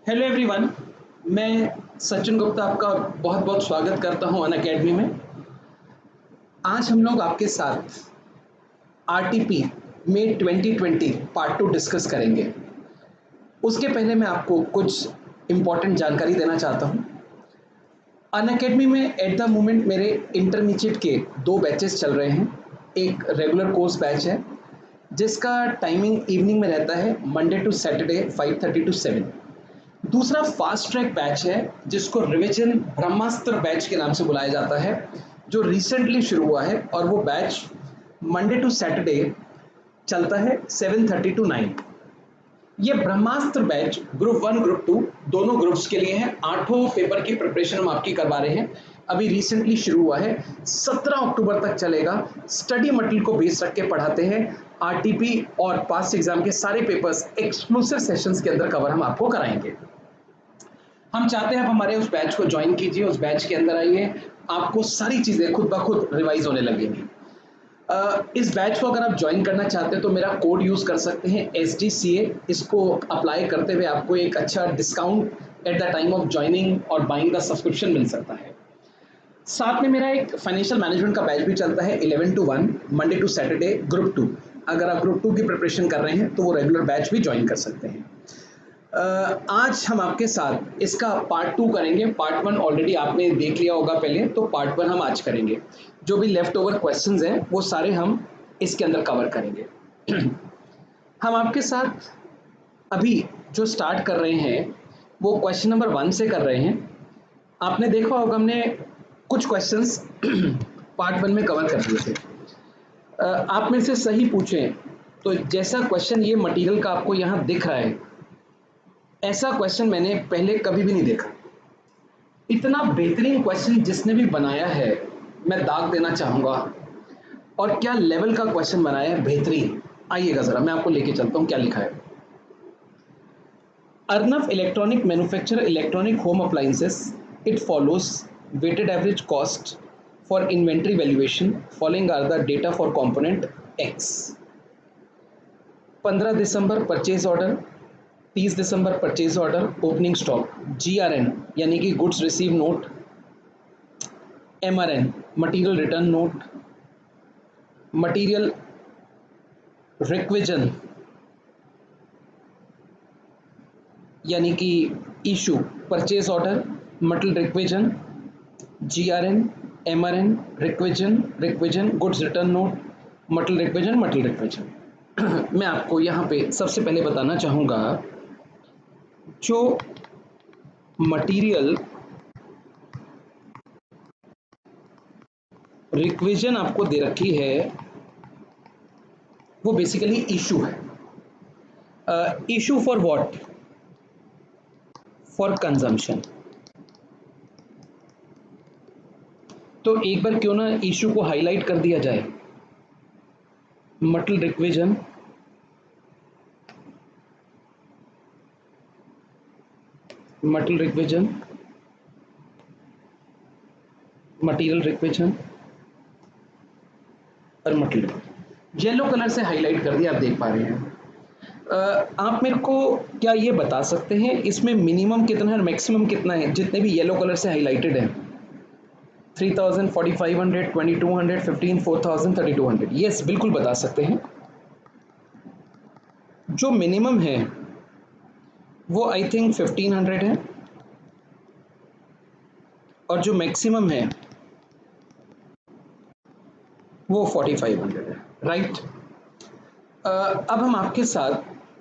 Hello everyone. मैं सचिन गुप्ता आपका बहुत बहुत स्वागत करता हूं अनअकैडमी में। आज हम लोग आपके साथ आरटीपी में 2020 पार्ट 2 डिस्कस करेंगे। उसके पहले मैं आपको कुछ इम्पॉर्टेंट जानकारी देना चाहता हूं। अनअकैडमी में एट द मोमेंट मेरे इंटरमीडिएट के 2 बैचेस चल रहे हैं। एक रेगुलर कोर्स बैच है जिसका टाइमिंग इवनिंग में रहता है, मंडे टू सैटरडे 5:30 to 7। दूसरा फास्ट ट्रैक बैच है जिसको रिविजन ब्रह्मास्त्र बैच के नाम से बुलाया जाता है, जो रिसेंटली शुरू हुआ है और वो बैच मंडे टू सैटरडे चलता है 7:30 to 9। ये ब्रह्मास्त्र बैच ग्रुप 1 ग्रुप 2 दोनों ग्रुप्स के लिए है। 8 पेपर की प्रिपरेशन हम आपकी करवा रहे हैं। अभी रिसेंटली शुरू हुआ है, 17 अक्टूबर तक चलेगा। स्टडी मटेरियल को बेस रख के पढ़ाते हैं। आरटीपी और पास्ट एग्जाम के सारे पेपर्स एक्सक्लूसिव सेशंस के अंदर कवर हम आपको कराएंगे। हम चाहते हैं आप हमारे उस बैच को ज्वाइन कीजिए, उस बैच के अंदर आइए, आपको सारी चीज़ें खुद ब खुद रिवाइज होने लगेंगी। इस बैच को अगर आप ज्वाइन करना चाहते हैं तो मेरा कोड यूज़ कर सकते हैं SGCA। इसको अप्लाई करते हुए आपको एक अच्छा discount at the time of joining और बाइंग द सब्सक्रिप्शन मिल सकता है। साथ में मेरा एक फाइनेंशियल मैनेजमेंट का बैच भी चलता है 11 to 1 Monday to Saturday group 2। अगर आप ग्रुप 2 की प्रिपरेशन कर रहे हैं तो वो रेगुलर बैच भी ज्वाइन कर सकते हैं। आज हम आपके साथ इसका पार्ट 2 करेंगे। पार्ट 1 ऑलरेडी आपने देख लिया होगा पहले, तो पार्ट 1 हम आज करेंगे। जो भी लेफ्ट ओवर क्वेश्चंस हैं वो सारे हम इसके अंदर कवर करेंगे। हम आपके साथ अभी जो स्टार्ट कर रहे हैं वो क्वेश्चन नंबर 1 से कर रहे हैं। आपने देखा होगा हमने कुछ क्वेश्चंस पार्ट 1 में कवर कर दिए थे। आप में से सही पूछें तो जैसा क्वेश्चन ये मटेरियल का आपको यहाँ दिख रहा है, ऐसा क्वेश्चन मैंने पहले कभी भी नहीं देखा। इतना बेहतरीन क्वेश्चन जिसने भी बनाया है मैं दाग देना चाहूँगा। और क्या लेवल का क्वेश्चन बनाया है, बेहतरीन। आइएगा ज़रा मैं आपको लेके चलता हूँ क्या लिखा है। Arnav electronic manufacture electronic home appliances. It follows weighted average cost for inventory valuation following are the data for component X. 15 December purchase order, 30 December purchase order, opening stock, GRN यानी कि goods receive note, MRN material return note, material requisition यानी कि issue, purchase order, material requisition, GRN, MRN, requisition, goods return note, material requisition. मैं आपको यहाँ पे सबसे पहले बताना चाहूँगा, जो मटीरियल रिक्विजन आपको दे रखी है वो बेसिकली इशू है। Issue for what? For consumption. तो एक बार क्यों ना इशू को हाईलाइट कर दिया जाए। मटेरियल रिक्विजन, मटेरियल रिक्विजन, मटेरियल रिक्विजन और मटेरियल येलो कलर से हाईलाइट कर दिया, आप देख पा रहे हैं। आप मेरे को क्या ये बता सकते हैं इसमें मिनिमम कितना है और मैक्सिमम कितना है, जितने भी येलो कलर से हाईलाइटेड हैं? 3000, 4500, 2200, 15, 4000, 3200। यस, बिल्कुल बता सकते हैं। जो मिनिमम है वो आई थिंक 1500 है और जो मैक्सिमम है वो 4500 है, राइट। अब हम आपके साथ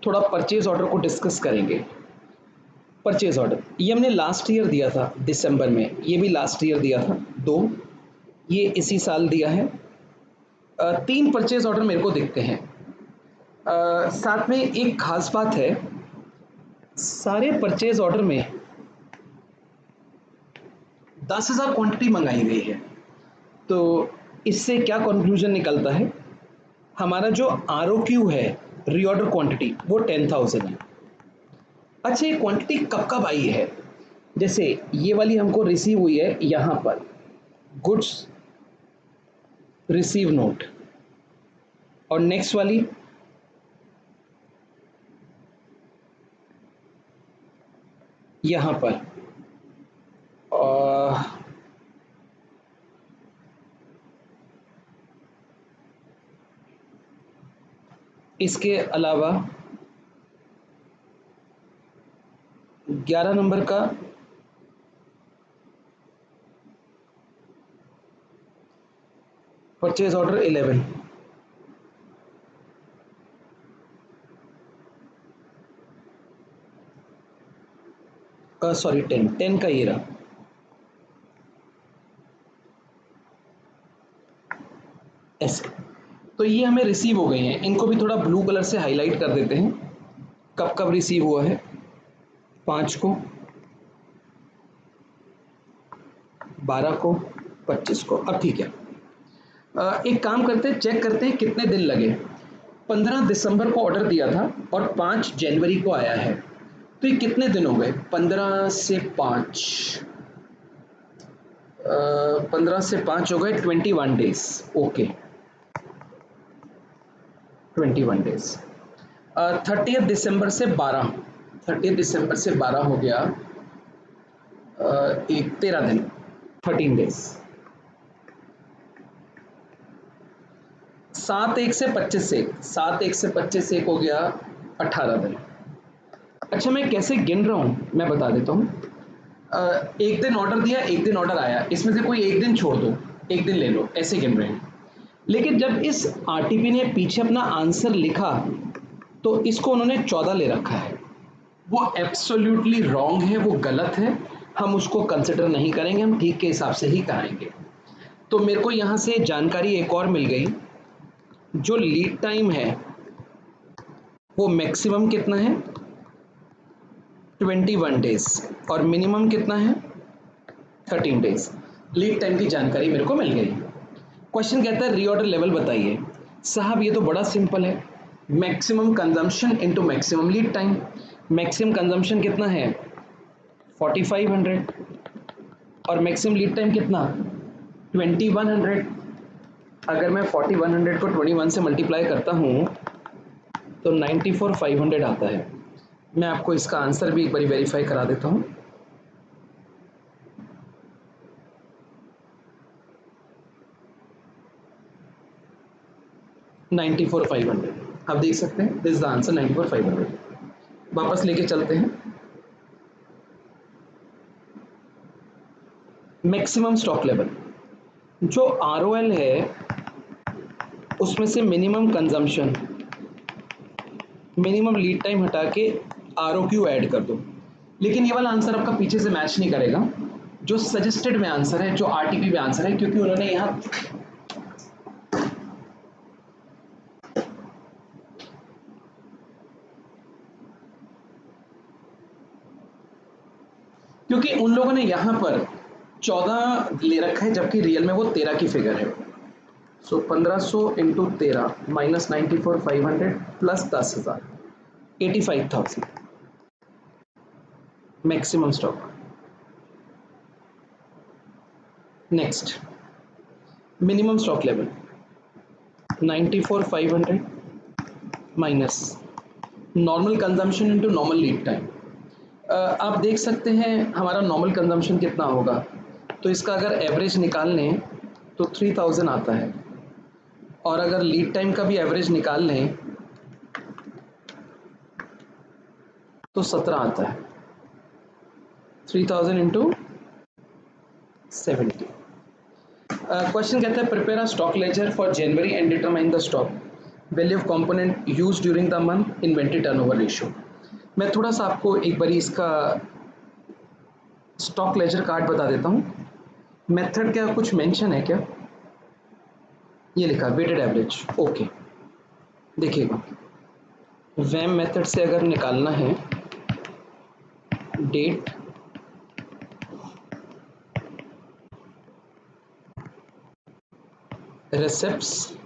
थोड़ा परचेज ऑर्डर को डिस्कस करेंगे। परचेज ऑर्डर ये हमने लास्ट ईयर दिया था दिसंबर में, ये भी लास्ट ईयर दिया था 2, ये इसी साल दिया है। 3 परचेज ऑर्डर मेरे को दिखते हैं। साथ में एक खास बात है, सारे परचेज ऑर्डर में 10,000 क्वांटिटी मंगाई गई है। तो इससे क्या कंक्लूजन निकलता है, हमारा जो ROQ है, रीऑर्डर क्वांटिटी, वो 10,000 है। अच्छा, ये क्वांटिटी कब कब आई है? जैसे ये वाली हमको रिसीव हुई है यहाँ पर, गुड्स रिसीव नोट, और नेक्स्ट वाली, यहाँ पर इसके अलावा 11 नंबर का परचेज ऑर्डर 11, सॉरी 10 का ये रहा। ऐसे तो ये हमें रिसीव हो गए हैं, इनको भी थोड़ा ब्लू कलर से हाईलाइट कर देते हैं। कब कब रिसीव हुआ है, 5 को, 12 को, 25 को। अब ठीक है, एक काम करते हैं, चेक करते हैं कितने दिन लगे। 15 दिसंबर को ऑर्डर दिया था और 5 जनवरी को आया है, तो ये कितने दिन हो गए? 15 से 5, 15 से 5 हो गए 21 डेज। Okay, 21 days. 30 दिसंबर से 12, 30 दिसंबर से 12 हो गया, एक 13 दिन, 13 डेज। 7 1 से 25 से 7 1 से 25 1 हो गया 18 दिन। अच्छा, मैं कैसे गिन रहा हूँ मैं बता देता हूँ। एक दिन ऑर्डर दिया, एक दिन ऑर्डर आया, इसमें से कोई एक दिन छोड़ दो, एक दिन ले लो, ऐसे गिन रहे हैं। लेकिन जब इस आरटीपी ने पीछे अपना आंसर लिखा तो इसको उन्होंने 14 ले रखा है। वो एब्सोल्युटली रॉन्ग है, वो गलत है, हम उसको कंसिडर नहीं करेंगे, हम ठीक के हिसाब से ही कराएंगे। तो मेरे को यहाँ से जानकारी एक और मिल गई, जो लीड टाइम है वो मैक्सिमम कितना है 21 डेज और मिनिमम कितना है 13 डेज। लीड टाइम की जानकारी मेरे को मिल गई। क्वेश्चन कहता है रीऑर्डर लेवल बताइए। साहब ये तो बड़ा सिंपल है, maximum consumption into maximum lead time. Maximum consumption कितना है 4500 और मैक्सिमम लीड टाइम कितना 2100। अगर मैं 4100 को 21 से मल्टीप्लाई करता हूँ तो 94500 आता है। मैं आपको इसका आंसर भी एक बार वेरीफाई करा देता हूँ। आप देख सकते हैं, दिस इज द आंसर 94500। वापस लेके चलते हैं। मैक्सिमम स्टॉक लेवल, जो आरओएल है उसमें से minimum consumption, minimum lead time हटा के आरओक्यू ऐड कर दो। लेकिन ये वाला आंसर आपका पीछे से मैच नहीं करेगा, जो सजेस्टेड में आंसर है, जो आरटीपी में आंसर है, क्योंकि उन्होंने यहाँ क्योंकि उन लोगों ने यहाँ पर 14 ले रखा है जबकि रियल में वो 13 की फिगर है। सो 1500 into 13 minus 94,500 plus 10,000, 85,000 maximum stock. Next, minimum stock level 94,500 minus normal consumption into normal lead time. आप देख सकते हैं हमारा नॉर्मल कंजम्पशन कितना होगा, तो इसका अगर एवरेज निकाल लें तो 3000 आता है, और अगर लीड टाइम का भी एवरेज निकाल लें तो 17 आता है। 3000 इंटू 70। क्वेश्चन कहता है prepare a stock ledger for January and determine the stock value of component use during the month, inventory turnover ratio. मैं थोड़ा सा आपको एक बार इसका स्टॉक लेजर कार्ड बता देता हूँ। मेथड क्या कुछ मेंशन है क्या? ये लिखा वेटेड एवरेज। ओके, देखिएगा, वैम मेथड से अगर निकालना है date, receipts,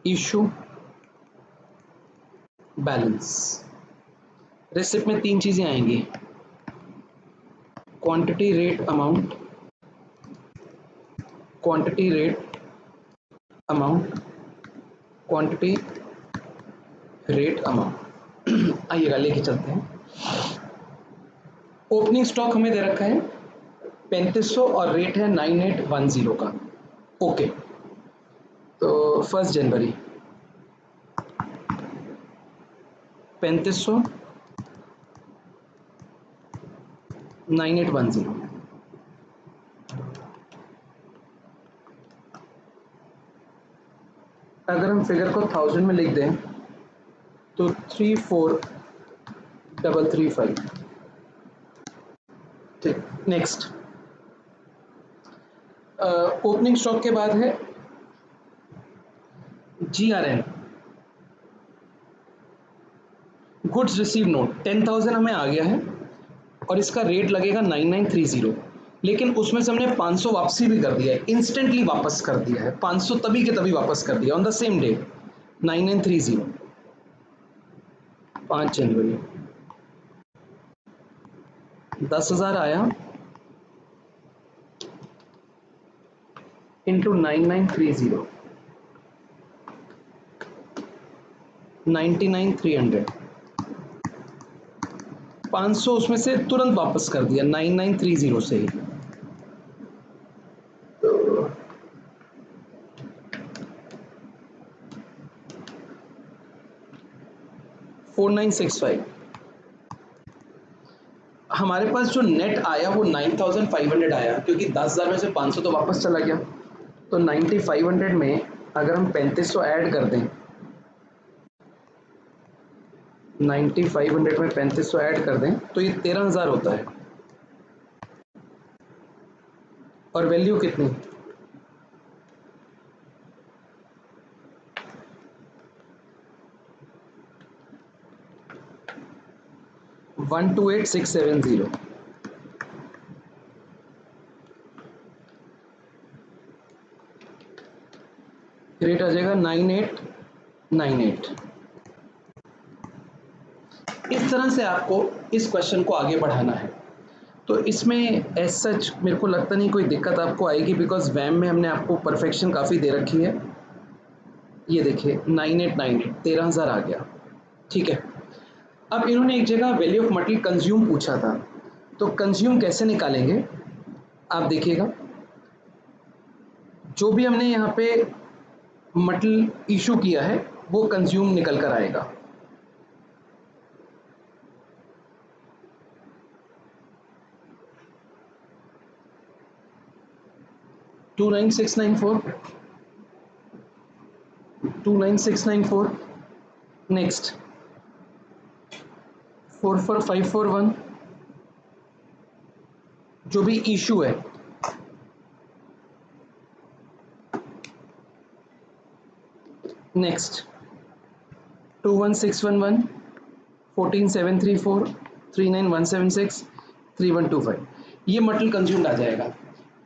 issue, balance. Receipt में 3 चीजें आएंगी, quantity rate amount, quantity rate amount, quantity rate amount. आइएगा लेके चलते हैं। ओपनिंग स्टॉक हमें दे रखा है 3500 और रेट है 9810 का। ओके, तो 1 जनवरी 3500 9810। अगर हम फिगर को 1000 में लिख दें तो 34335। ठीक, नेक्स्ट ओपनिंग स्टॉक के बाद है GRN गुड्स रिसीव नोट 10,000 हमें आ गया है और इसका रेट लगेगा 9930, लेकिन उसमें से हमने 500 वापसी भी कर दिया है, इंस्टेंटली वापस कर दिया है 500, तभी के तभी वापस कर दिया ऑन द सेम डे 9930। 5 जनवरी 10,000 आया इंटू 9930 99,300, 500 उसमें से तुरंत वापस कर दिया 9930 से ही। तो 4965 हमारे पास जो नेट आया वो 9500 आया, क्योंकि 10,000 में से 500 तो वापस चला गया। तो 9500 में अगर हम 3500 ऐड कर दें, 9500 में 3500 ऐड कर दें तो ये 13,000 होता है। और वैल्यू कितनी, वन 128,670। रेट आ जाएगा 9898। इस तरह से आपको इस क्वेश्चन को आगे बढ़ाना है। तो इसमें एज सच मेरे को लगता नहीं कोई दिक्कत आपको आएगी, बिकॉज वैम में हमने आपको परफेक्शन काफ़ी दे रखी है। ये देखिए 9898 13,000 आ गया। ठीक है, अब इन्होंने एक जगह वैल्यू ऑफ मटेरियल कंज्यूम पूछा था, तो कंज्यूम कैसे निकालेंगे आप देखिएगा। जो भी हमने यहाँ पे मटेरियल इशू किया है वो कंज्यूम निकल कर आएगा। टू 29694 नेक्स्ट 44541 जो भी इशू है। नेक्स्ट 21611 14734 39176 3125 ये मटेरियल कंज्यूम्ड आ जाएगा।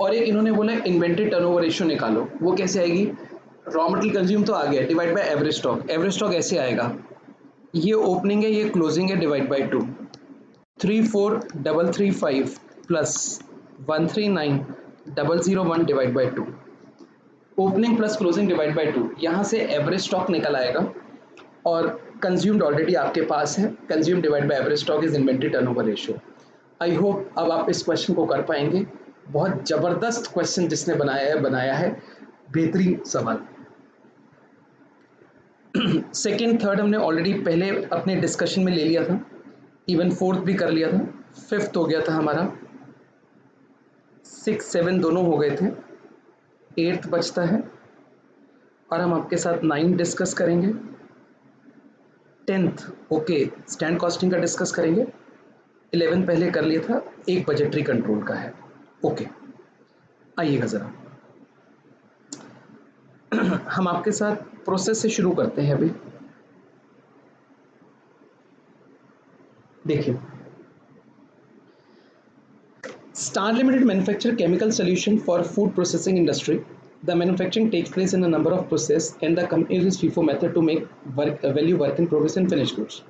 और एक इन्होंने बोला इन्वेंटरी टर्नओवर रेशियो निकालो, वो कैसे आएगी। रॉ मटेरियल कंज्यूम तो आ गया, divide by average stock. Average stock ऐसे आएगा, ये ओपनिंग है ये क्लोजिंग है, divide by 2। 34335 plus 139,001 divide by 2। Opening plus closing divide by 2, यहाँ से एवरेज स्टॉक निकल आएगा। और कंज्यूम्ड ऑलरेडी आपके पास है, consume divide by average stock is inventory turnover ratio. I hope अब आप इस क्वेश्चन को कर पाएंगे। बहुत जबरदस्त क्वेश्चन जिसने बनाया है, बेहतरीन सवाल। सेकेंड थर्ड हमने ऑलरेडी पहले अपने डिस्कशन में ले लिया था, इवन फोर्थ भी कर लिया था, फिफ्थ हो गया था हमारा, 6 7 दोनों हो गए थे, एट्थ बचता है और हम आपके साथ 9 डिस्कस करेंगे। 10th ओके स्टैंड कॉस्टिंग का डिस्कस करेंगे। 11 पहले कर लिया था, एक बजटरी कंट्रोल का है। ओके आइएगा ज़रा हम आपके साथ प्रोसेस से शुरू करते हैं। अभी देखिए, Star Limited manufacture chemical solution for food processing industry. The manufacturing takes place in a number of process and the company uses FIFO method to make value work in progress and finished goods.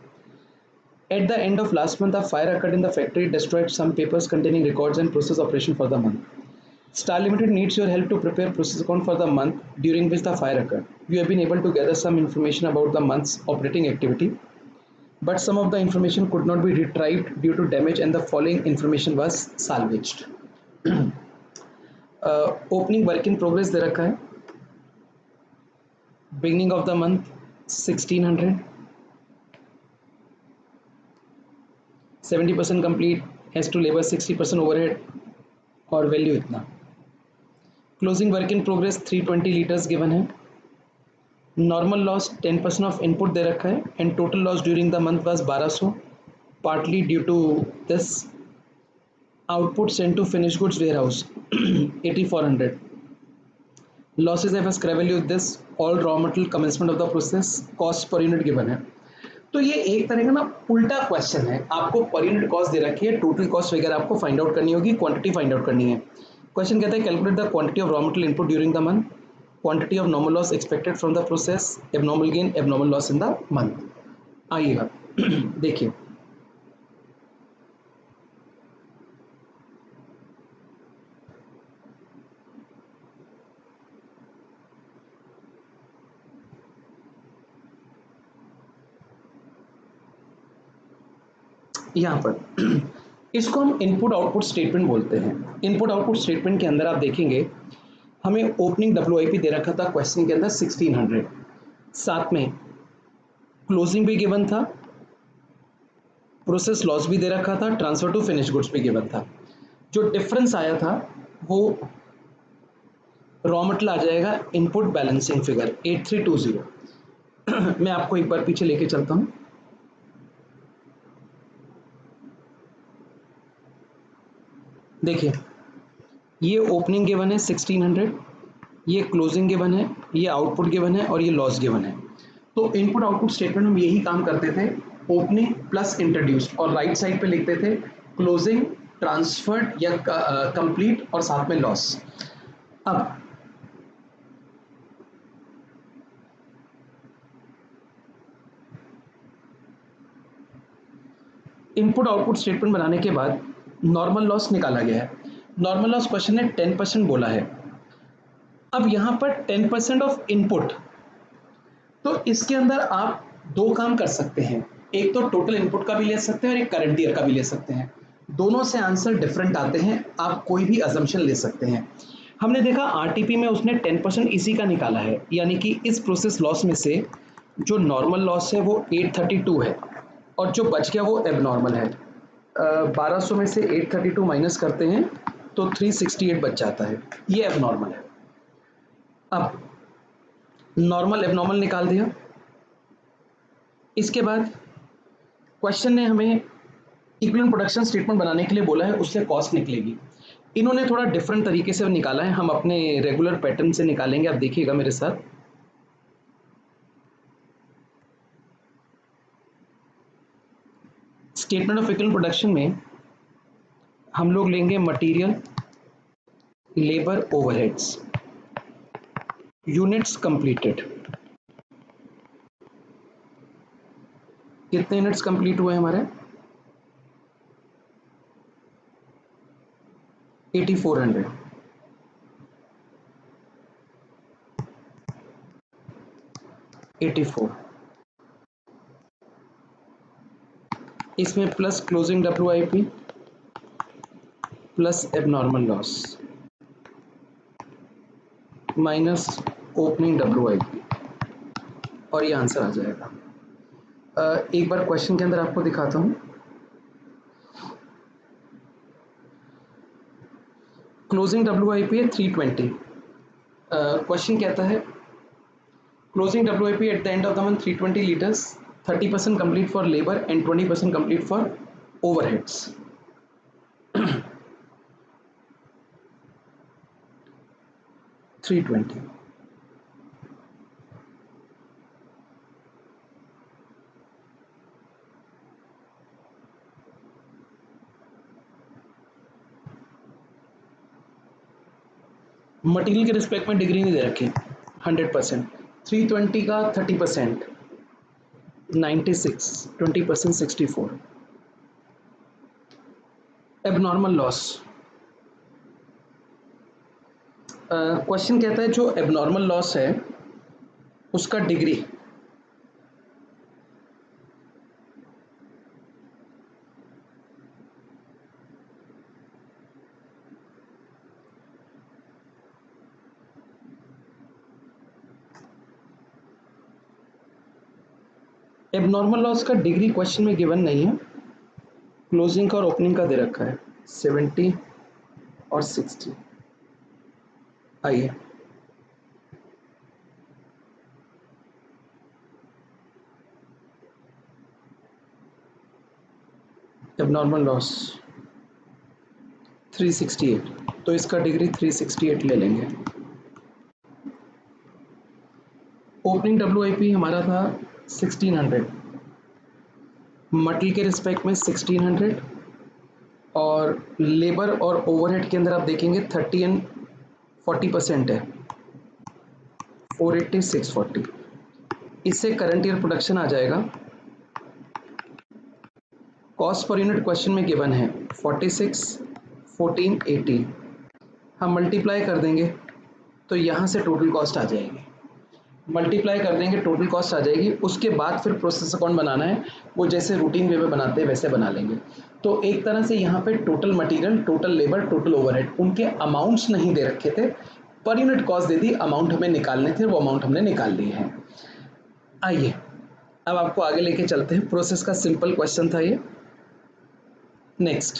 At the end of last month, a fire occurred in the factory, destroyed some papers containing records and process operation for the month. Star Limited needs your help to prepare process account for the month during which the fire occurred. You have been able to gather some information about the month's operating activity. but some of the information could not be retrieved due to damage and the following information was salvaged. Opening work in progress दे रखा है, beginning of the month 1600, 70% complete, has to labour 60% overhead और value इतना. Closing work in progress 320 litres given है. Normal loss 10% of input दे रखा है and total loss during the month was 1200, partly due to this. Output send to finish goods warehouse 8400. Losses have scrap value this, all raw material commencement of the process, cost per unit given है. तो ये एक तरह का ना उल्टा question है, आपको पर यूनिट कॉस्ट दे रखी है, टोटल कॉस्ट वगैरह आपको फाइंड आउट करनी होगी, क्वांटिटी फाइंड आउट करनी है. क्वेश्चन कहता है calculate the quantity of raw material input during the month, quantity of normal loss expected from the process, abnormal gain, abnormal loss in the month. आइएगा देखिए, यहाँ पर इसको हम इनपुट आउटपुट स्टेटमेंट बोलते हैं. इनपुट आउटपुट स्टेटमेंट के अंदर आप देखेंगे हमें ओपनिंग WIP दे रखा था क्वेश्चन के अंदर 1600, साथ में क्लोजिंग भी गिवन था, प्रोसेस लॉस भी दे रखा था, ट्रांसफर टू फिनिश गुड्स भी गिवन था. जो डिफरेंस आया था वो रॉ मटेरियल आ जाएगा इनपुट बैलेंसिंग फिगर 8320. मैं आपको एक बार पीछे लेके चलता हूं. देखिए, ये ओपनिंग गिवन है 1600, ये क्लोजिंग गिवन है, ये आउटपुट गिवन है और ये लॉस गिवन है. तो इनपुट आउटपुट स्टेटमेंट में यही काम करते थे, ओपनिंग प्लस इंट्रोड्यूस्ड, और राइट साइड पे लिखते थे क्लोजिंग, ट्रांसफर्ड या कंप्लीट और साथ में लॉस. अब इनपुट आउटपुट स्टेटमेंट बनाने के बाद नॉर्मल लॉस निकाला गया है. नॉर्मल लॉस क्वेश्चन ने 10% बोला है. अब यहां पर 10% ऑफ इनपुट, तो इसके अंदर आप दो काम कर सकते हैं, एक तो टोटल इनपुट का भी ले सकते हैं और एक करंट ईयर का भी ले सकते हैं. दोनों से आंसर डिफरेंट आते हैं, आप कोई भी अजम्पशन ले सकते हैं. हमने देखा आरटीपी में उसने 10% इसी का निकाला है, यानी कि इस प्रोसेस लॉस में से जो नॉर्मल लॉस है वो 832 है और जो बच गया वो एबनॉर्मल है. 1200 में से 832 माइनस करते हैं तो 368 बच जाता है, ये एबनॉर्मल है. अब नॉर्मल एबनॉर्मल निकाल दिया. इसके बाद क्वेश्चन ने हमें इक्विवेलेंट प्रोडक्शन स्टेटमेंट बनाने के लिए बोला है, उससे कॉस्ट निकलेगी. इन्होंने थोड़ा डिफरेंट तरीके से निकाला है, हम अपने रेगुलर पैटर्न से निकालेंगे, आप देखिएगा मेरे साथ. स्टेटमेंट ऑफ इक्विवेलेंट प्रोडक्शन में हम लोग लेंगे material, labour, overheads, units completed. कितने यूनिट्स कंप्लीट हुए हमारे? 8400. इसमें plus closing WIP plus abnormal loss minus opening WIP और ये आंसर आ जाएगा. एक बार क्वेश्चन के अंदर आपको दिखाता हूं. क्लोजिंग WIP है 320. क्वेश्चन कहता है closing WIP at the end of the month 320 litres, 30% complete for labour and 20% complete for overheads. 320. Material के रिस्पेक्ट में डिग्री नहीं दे रखी, 100%. 320 का 30%, 96, 20% 64. एबनॉर्मल लॉस, क्वेश्चन कहता है जो एबनॉर्मल लॉस है उसका डिग्री एबनॉर्मल लॉस का डिग्री क्वेश्चन में गिवन नहीं है, क्लोजिंग का और ओपनिंग का दे रखा है 70 और 60। आइए एबनॉर्मल लॉस 368, तो इसका डिग्री 368 ले लेंगे। ओपनिंग WIP हमारा था 1600, मटेरियल के रिस्पेक्ट में 1600, और लेबर और ओवरहेड के अंदर आप देखेंगे 30 एंड 40% है, 480 640। इससे करंट ईयर प्रोडक्शन आ जाएगा। कॉस्ट पर यूनिट क्वेश्चन में गिवन है 46 14 80, हम मल्टीप्लाई कर देंगे तो यहाँ से टोटल कॉस्ट आ जाएगी, मल्टीप्लाई कर देंगे टोटल कॉस्ट आ जाएगी। उसके बाद फिर प्रोसेस अकाउंट बनाना है, वो जैसे रूटीन वे में बनाते हैं वैसे बना लेंगे। तो एक तरह से यहाँ पे total material, total labour, total overhead, उनके अमाउंट्स नहीं दे रखे थे, पर यूनिट कॉस्ट दे दी, अमाउंट हमें निकालने थे, वो अमाउंट हमने निकाल लिए हैं। आइए अब आपको आगे लेके चलते हैं, प्रोसेस का सिंपल क्वेश्चन था ये। Next,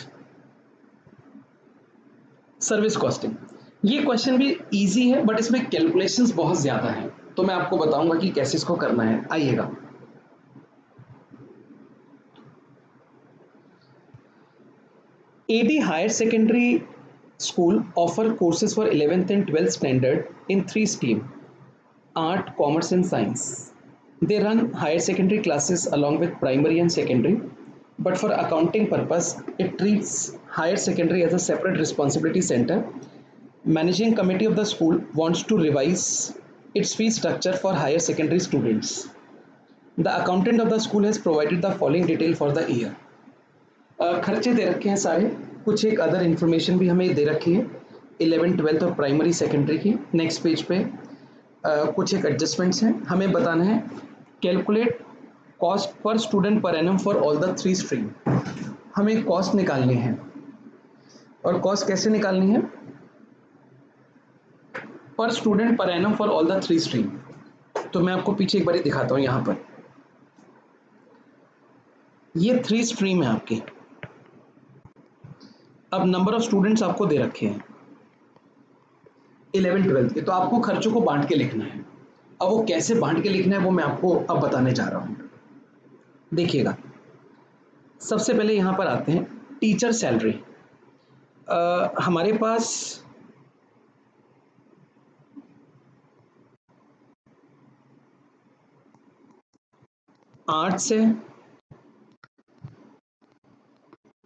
service costing. ये क्वेश्चन भी इजी है बट इसमें कैलकुलेशंस बहुत ज़्यादा हैं, तो मैं आपको बताऊंगा कि कैसे इसको करना है। आइएगा, AD Higher Secondary School offer courses for 11th and 12th standard in 3 streams: art, commerce and science. They run higher secondary classes along with primary and secondary, but for accounting purpose it treats higher secondary as a separate responsibility center. Managing committee of the school wants to revise its fee structure for higher secondary students. The accountant of the school has provided the following detail for the year. खर्चे दे रखे हैं सारे, कुछ एक other information भी हमें दे रखी है 11 12 और प्राइमरी सेकेंडरी की। नेक्स्ट पेज पे कुछ एक एडजस्टमेंट्स हैं, हमें बताना है calculate cost per student per annum for all the 3 stream. हमें कॉस्ट निकालनी है, और कॉस्ट कैसे निकालनी है? पर student per annum for all the 3 stream. तो मैं आपको पीछे एक बार दिखाता हूँ, यहाँ पर ये 3 स्ट्रीम है आपकी। अब नंबर ऑफ स्टूडेंट्स आपको दे रखे हैं 11 12 के, तो आपको खर्चों को बांट के लिखना है। अब वो कैसे बांट के लिखना है वो मैं आपको अब बताने जा रहा हूं। देखिएगा, सबसे पहले यहां पर आते हैं टीचर सैलरी। हमारे पास आर्ट्स है,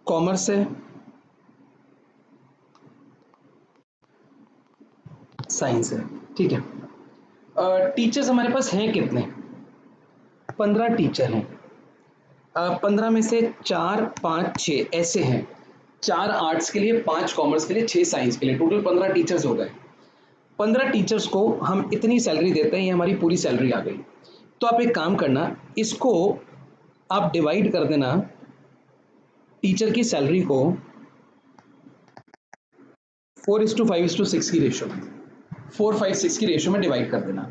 कॉमर्स है, साइंस है, ठीक है। टीचर्स हमारे पास हैं कितने? 15 टीचर हैं। 15 में से 4 5 6 ऐसे हैं, 4 आर्ट्स के लिए, 5 कॉमर्स के लिए, 6 साइंस के लिए, टोटल 15 टीचर्स हो गए। 15 टीचर्स को हम इतनी सैलरी देते हैं, ये हमारी पूरी सैलरी आ गई। तो आप एक काम करना, इसको आप डिवाइड कर देना टीचर की सैलरी को 4:5:6 की रेशो में, 4:5:6 की रेशो में डिवाइड कर देना।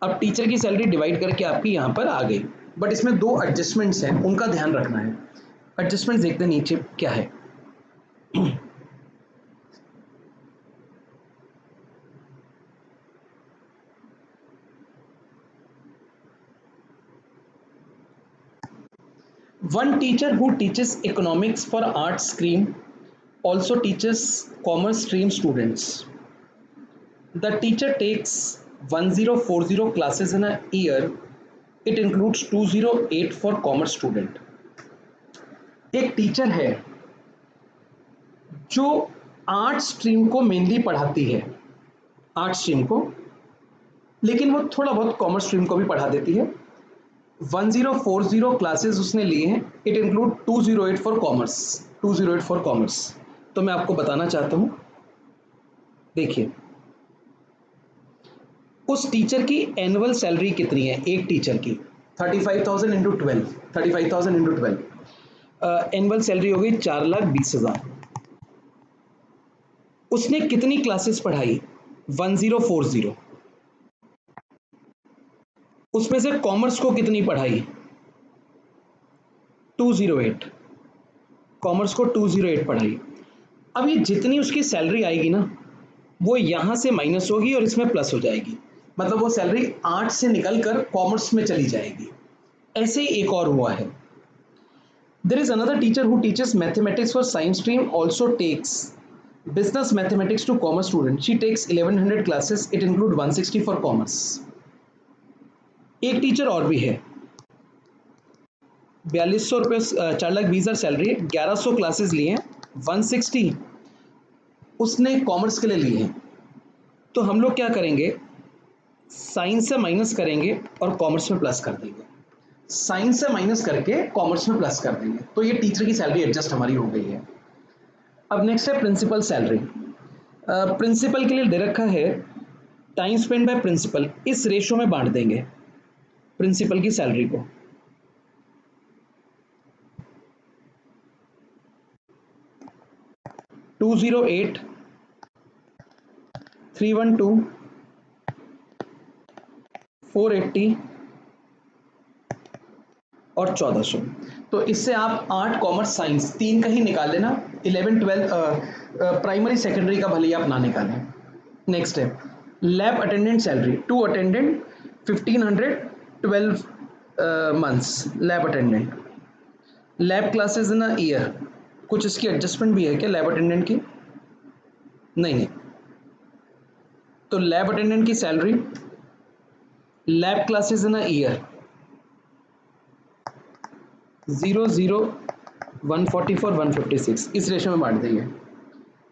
अब टीचर की सैलरी डिवाइड करके आपकी यहाँ पर आ गई, बट इसमें 2 एडजस्टमेंट्स हैं, उनका ध्यान रखना है। एडजस्टमेंट्स देखते हैं नीचे क्या है। One teacher who teaches economics for art stream also teaches commerce stream students. The teacher takes 1040 classes in a year. It includes 208 for commerce student. एक टीचर है जो आर्ट स्ट्रीम को मेनली पढ़ाती है, आर्ट स्ट्रीम को, लेकिन वो थोड़ा बहुत कॉमर्स स्ट्रीम को भी पढ़ा देती है। 1040 क्लासेस उसने लिए हैं। It include 208 for commerce, 208 for commerce. तो मैं आपको बताना चाहता हूं, देखिए उस टीचर की एनुअल सैलरी कितनी है, एक टीचर की 35,000 इंटू 12, 35,000 इंटू 12, एनुअल सैलरी हो गई 4,20,000। उसने कितनी क्लासेस पढ़ाई? 1040। उसमें से कॉमर्स को कितनी पढ़ाई? 208, कॉमर्स को 208 पढ़ाई। अब ये जितनी उसकी सैलरी आएगी ना, वो यहाँ से माइनस होगी और इसमें प्लस हो जाएगी, मतलब वो सैलरी 8 से निकल कर कॉमर्स में चली जाएगी। ऐसे ही एक और हुआ है। There is another teacher who teaches mathematics for science stream, also takes business mathematics to commerce student. She takes 1100 classes. It include 160 for commerce. एक टीचर और भी है, 4200 रुपये, 4,20,000 सैलरी, 1100 क्लासेस लिए हैं, 160 उसने कॉमर्स के लिए लिए हैं। तो हम लोग क्या करेंगे, साइंस से माइनस करेंगे और कॉमर्स में प्लस कर देंगे, साइंस से माइनस करके कॉमर्स में प्लस कर देंगे। तो ये टीचर की सैलरी एडजस्ट हमारी हो गई है। अब नेक्स्ट है प्रिंसिपल सैलरी। प्रिंसिपल के लिए दे रखा है टाइम स्पेंड बाय प्रिंसिपल, इस रेशो में बांट देंगे प्रिंसिपल की सैलरी को। टू 208, 312, 480 और 1400। तो इससे आप 8 कॉमर्स साइंस 3 का ही निकाल लेना, 11 12 प्राइमरी सेकेंडरी का भले ही आप ना निकालें। नेक्स्ट है lab attendant salary, 2 attendant 1500, 12 months lab attendant. Lab classes in a year, कुछ इसकी एडजस्टमेंट भी है क्या लैब अटेंडेंट की? नहीं। तो लैब अटेंडेंट की salary, lab classes in a year 0 0 144 156, इस रेशो में बांट देंगे।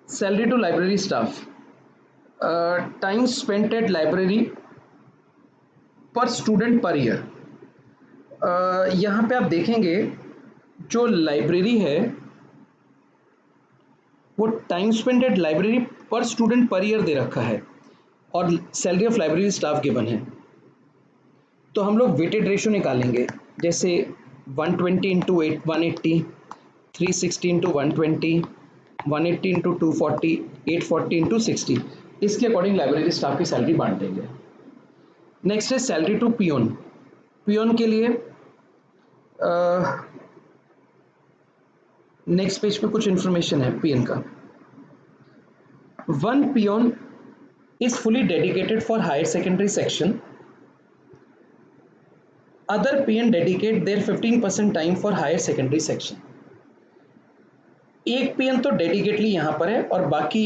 Salary to library staff, time spent at library per student per year. यहाँ पे आप देखेंगे जो लाइब्रेरी है वो time spent at library per student per year दे रखा है और salary of library staff given है। तो हम लोग वेटेड रेशियो निकालेंगे, जैसे 120 इंटू 180, 360 इंटू 120, 180 इंटू 240, 840 इंटू 60, इसके अकॉर्डिंग लाइब्रेरी स्टाफ की सैलरी बांट देंगे। नेक्स्ट है सैलरी टू पियोन। पियोन के लिए नेक्स्ट पेज पे कुछ इंफॉर्मेशन है पियोन का। 1 peon is fully dedicated for higher secondary section. Other PN dedicate their 15% time for higher secondary section. एक PN तो डेडिकेटली यहाँ पर है और बाकी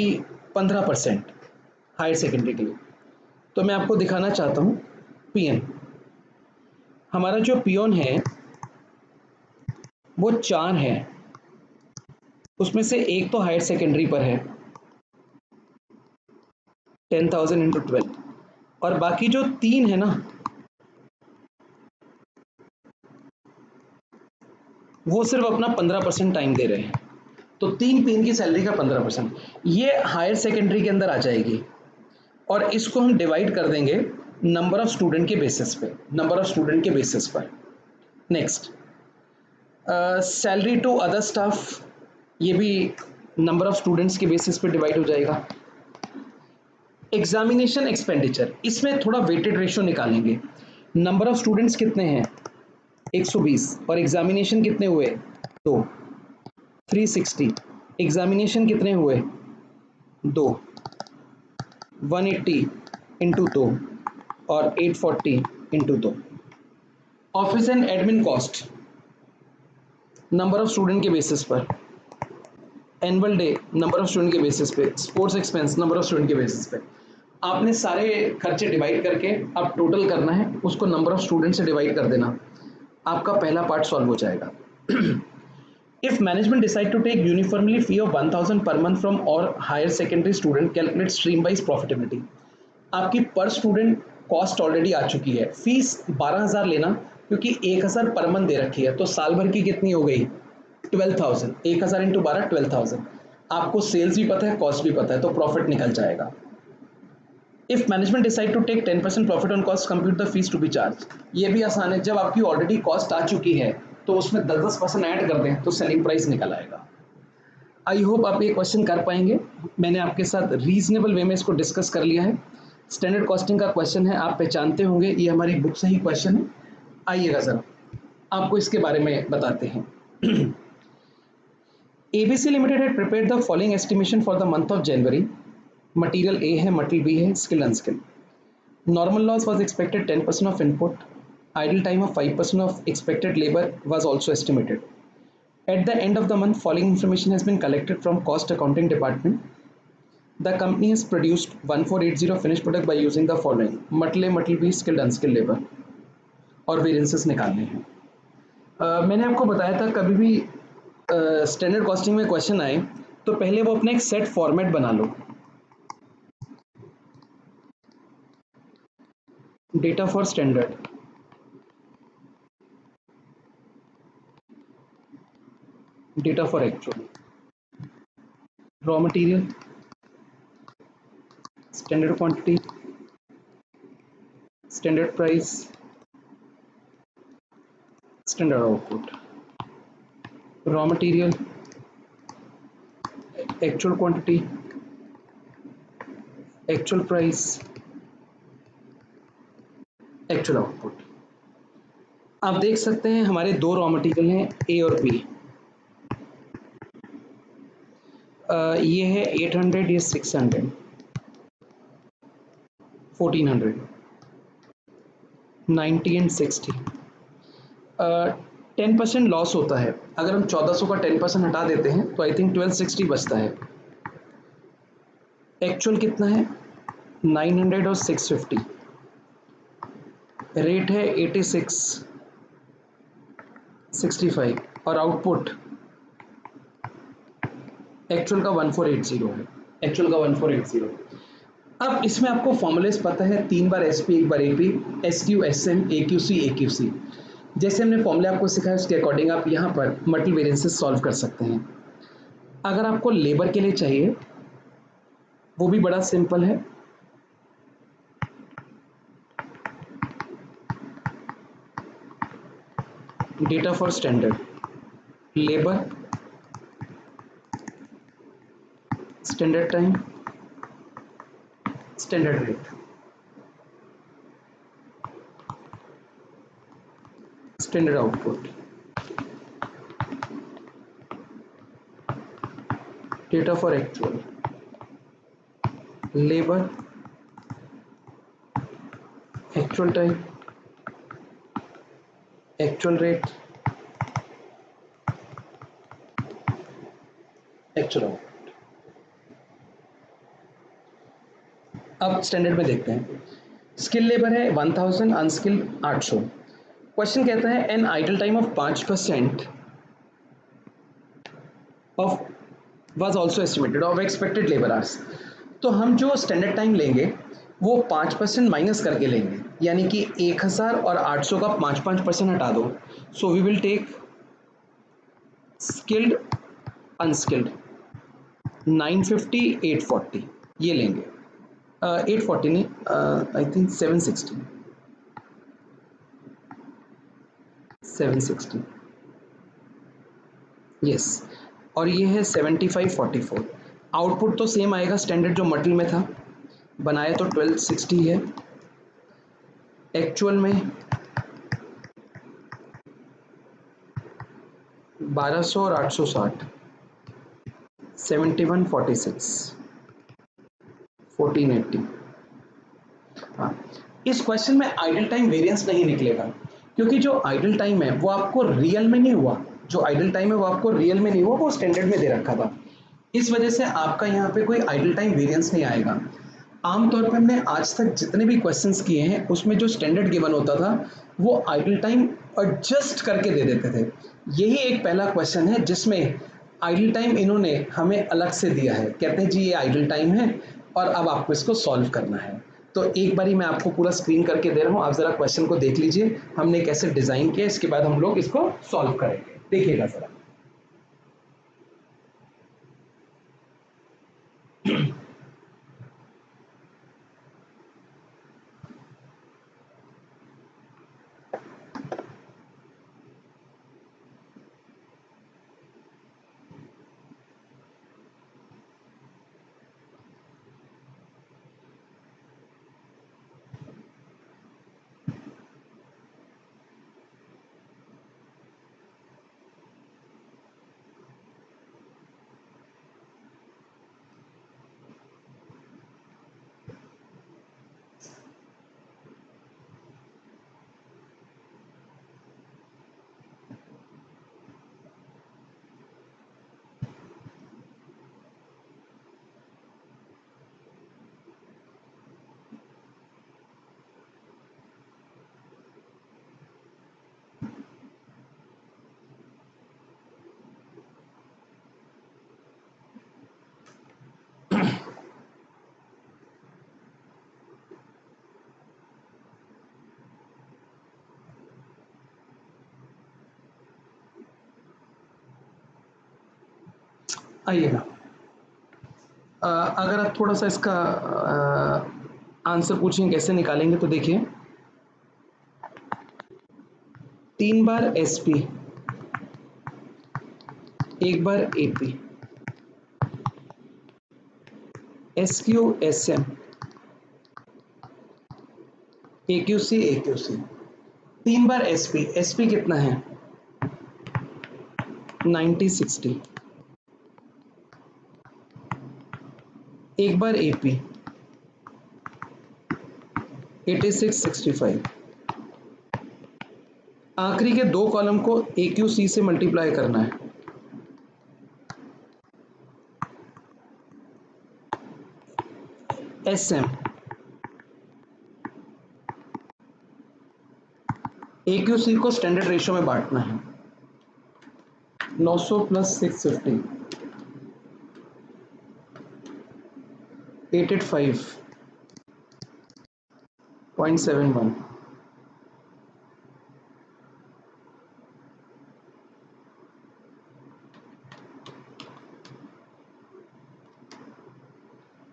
15% हायर सेकेंडरी के लिए। तो मैं आपको दिखाना चाहता हूँ PN। हमारा जो पियोन है वो 4 है, उसमें से एक तो हायर सेकेंडरी पर है 10,000 इंटू 12, और बाकी जो 3 है ना वो सिर्फ अपना 15% टाइम दे रहे हैं। तो 3 पिन की सैलरी का 15% ये हायर सेकेंडरी के अंदर आ जाएगी और इसको हम डिवाइड कर देंगे नंबर ऑफ स्टूडेंट के बेसिस पे, नंबर ऑफ स्टूडेंट के बेसिस पर। Next salary to other staff, ये भी नंबर ऑफ स्टूडेंट्स के बेसिस पे डिवाइड हो जाएगा। एग्जामिनेशन एक्सपेंडिचर, इसमें थोड़ा वेटेड रेशियो निकालेंगे। नंबर ऑफ स्टूडेंट्स कितने हैं 120 और एग्जामिनेशन कितने हुए 2, 360। एग्जामिनेशन कितने हुए 2, 180 इंटू 2 और 840 into 2। Office and admin cost number of student के बेसिस पर, annual day number of student के बेसिस पे, sports expense number of student के बेसिस पे। आपने सारे खर्चे डिवाइड करके अब टोटल करना है, उसको नंबर ऑफ स्टूडेंट से डिवाइड कर देना, आपका पहला पार्ट सॉल्व हो जाएगा। If management decide to take uniformly fee of 1,000 per month from all higher secondary student, calculate stream wise profitability। आपकी पर स्टूडेंट कॉस्ट ऑलरेडी आ चुकी है, फीस 12,000 लेना क्योंकि 1,000 पर मंथ दे रखी है, तो साल भर की कितनी हो गई 12,000, 1,000 इंटू 12 12,000। आपको सेल्स भी पता है कॉस्ट भी पता है, तो प्रॉफिट निकल जाएगा। If management decide to take 10% profit on cost, compute the fees to be charge. ये भी आसान है, जब आपकी ऑलरेडी कॉस्ट आ चुकी है तो उसमें 10% ऐड कर दें तो सेलिंग प्राइस निकल आएगा। आई होप आप ये क्वेश्चन कर पाएंगे। मैंने आपके साथ रीजनेबल वे में इसको डिस्कस कर लिया है। स्टैंडर्ड कॉस्टिंग का क्वेश्चन है, आप पहचानते होंगे, ये हमारी बुक से ही क्वेश्चन है। आइएगा ज़रा आपको इसके बारे में बताते हैं। ABC Limited had prepared the following estimation for the month of January. Material A है, material B है, skill unskill. Normal loss was expected 10% of input. Idle time of 5% of expected labor was also estimated. At the end of the month, following information has been collected from cost accounting department. The company has produced 1480 finished product by using the following: material A, material B, skilled unskilled labor, और variances निकालने हैं। मैंने आपको बताया था कभी भी standard costing में क्वेश्चन आए तो पहले वो अपना एक सेट फॉर्मेट बना लो। Data for standard, data for actual, raw material, standard quantity, standard price, standard output, raw material, actual quantity, actual price, actual output. आप देख सकते हैं हमारे दो रॉ मटेरियल हैं, ए और बी। ये है 800, ये 600, 1400, 90 एंड 60। 10% लॉस होता है। अगर हम 1400 का 10% हटा देते हैं तो आई थिंक 1260 बचता है। एक्चुअल कितना है? 900 और 650। रेट है 86, 65 और आउटपुट एक्चुअल का 1480 है। एक्चुअल का 1480। अब इसमें आपको फॉर्मूलेस पता है, 3 बार एसपी, 1 बार एपी, एसक्यू, एसएम, एक्यूसी, एक्यूसी। जैसे हमने फॉर्मूले आपको सिखाया उसके अकॉर्डिंग आप यहाँ पर मल्टी वेरिएंसेस सॉल्व कर सकते हैं। अगर आपको लेबर के लिए चाहिए वो भी बड़ा सिंपल है। Data for standard, labour, standard time, standard rate, standard output, data for actual, labour, actual time, actual rate, actual output. अब स्टैंडर्ड में देखते हैं। स्किल लेबर है 1000, अनस्किल 800। क्वेश्चन कहता है an idle time of 5% of was also estimated of expected labour hours. तो हम जो स्टैंडर्ड टाइम लेंगे वो 5% माइनस करके लेंगे, यानी कि 1000 और 800 का 5-5% हटा दो। So we will take skilled, unskilled, 950, 840 ये लेंगे। 840 नहीं, आई थिंक 760, 760 यस। और ये है 75, 44। आउटपुट तो सेम आएगा, स्टैंडर्ड जो मटेरियल में था बनाया तो 1260 है। एक्चुअल में 1200 और 860, 71, 46, 1480। हाँ, इस क्वेश्चन में आइडल टाइम वेरिएंस नहीं निकलेगा क्योंकि जो आइडल टाइम है वो आपको रियल में नहीं हुआ, जो आइडल टाइम है वो आपको रियल में नहीं हुआ, वो स्टैंडर्ड में दे रखा था। इस वजह से आपका यहाँ पे कोई आइडल टाइम वेरिएंस नहीं आएगा। आमतौर पर हमने आज तक जितने भी क्वेश्चंस किए हैं उसमें जो स्टैंडर्ड गिवन होता था वो आइडल टाइम एडजस्ट करके दे देते थे। यही एक पहला क्वेश्चन है जिसमें आइडल टाइम इन्होंने हमें अलग से दिया है, कहते हैं जी ये आइडल टाइम है और अब आपको इसको सॉल्व करना है। तो एक बारी मैं आपको पूरा स्क्रीन करके दे रहा हूँ, आप जरा क्वेश्चन को देख लीजिए हमने कैसे डिजाइन किया, इसके बाद हम लोग इसको सॉल्व करेंगे। देखिएगा जरा। आइए ना, अगर आप थोड़ा सा इसका आंसर पूछें कैसे निकालेंगे तो देखिए, 3 बार एसपी, 1 बार एपी, एसक्यू एसएम, एक्यूसी एक्यूसी। 3 बार एसपी, एसपी कितना है 90-60, 1 बार एपी 86-65। आखिरी के 2 कॉलम को AQC से मल्टीप्लाई करना है। SM, AQC को स्टैंडर्ड रेशियो में बांटना है। 900 प्लस 650, 885.71।